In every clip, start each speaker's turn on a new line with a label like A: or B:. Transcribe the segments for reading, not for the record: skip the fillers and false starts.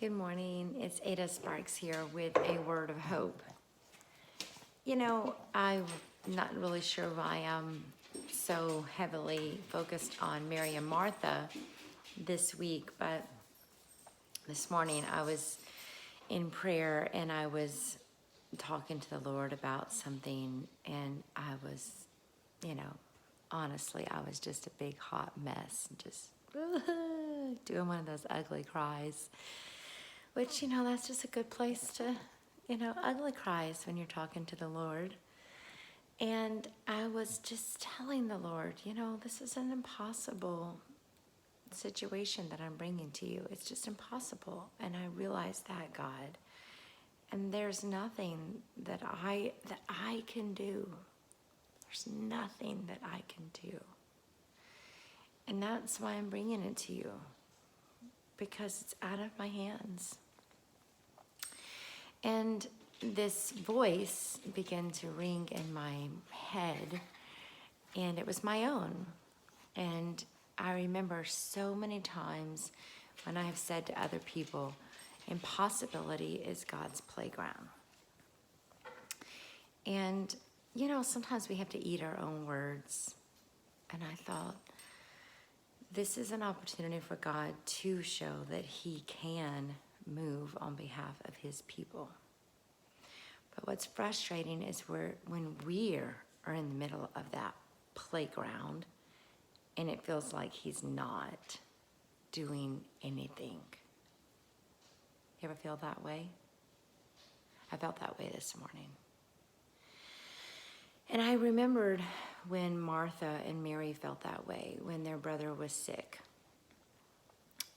A: Good morning. It's Ada Sparks here with a word of hope. You know, I'm not really sure why I'm so heavily focused on Mary and Martha this week, but this morning I was in prayer and I was talking to the Lord about something, and I was, honestly, I was just a big hot mess, just doing one of those ugly cries. Which, that's just a good place to, ugly cries when you're talking to the Lord. And I was just telling the Lord, this is an impossible situation that I'm bringing to you. It's just impossible. And I realized that, God. And there's nothing that I can do. There's nothing that I can do. And that's why I'm bringing it to you. Because it's out of my hands. And this voice began to ring in my head, and it was my own. And I remember so many times when I have said to other people, impossibility is God's playground. And, sometimes we have to eat our own words. And I thought, this is an opportunity for God to show that He can move on behalf of His people. But what's frustrating is when we are in the middle of that playground and it feels like He's not doing anything. You ever feel that way? I felt that way this morning. And I remembered when Martha and Mary felt that way, when their brother was sick.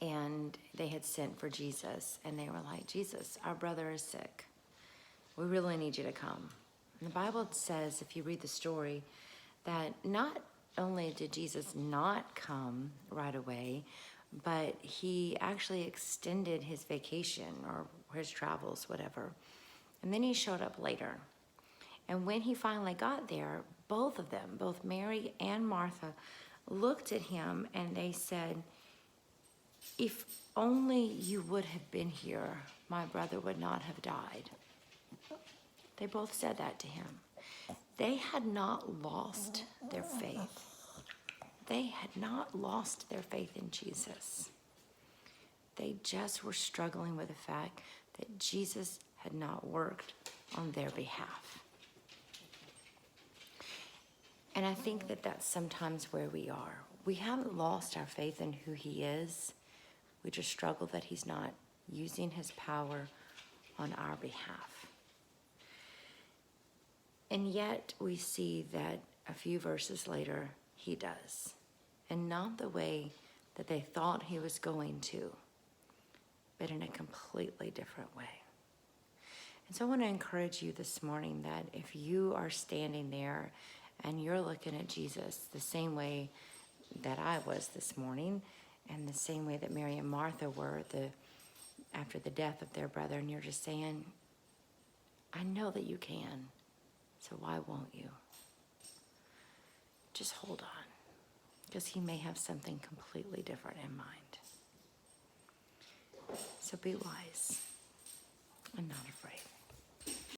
A: And they had sent for Jesus, and they were like, Jesus, our brother is sick. We really need you to come. And the Bible says, if you read the story, that not only did Jesus not come right away, but He actually extended His vacation or His travels, whatever. And then He showed up later. And when He finally got there, both of them, both Mary and Martha, looked at Him and they said, if only you would have been here, my brother would not have died. They both said that to Him. They had not lost their faith. They had not lost their faith in Jesus. They just were struggling with the fact that Jesus had not worked on their behalf. And I think that that's sometimes where we are. We haven't lost our faith in who He is. We just struggle that He's not using His power on our behalf. And yet we see that a few verses later, He does. And not the way that they thought He was going to, but in a completely different way. And so I want to encourage you this morning that if you are standing there and you're looking at Jesus the same way that I was this morning, and the same way that Mary and Martha were after the death of their brother, and you're just saying, I know that you can, so why won't you? Just hold on, because He may have something completely different in mind. So be wise and not afraid.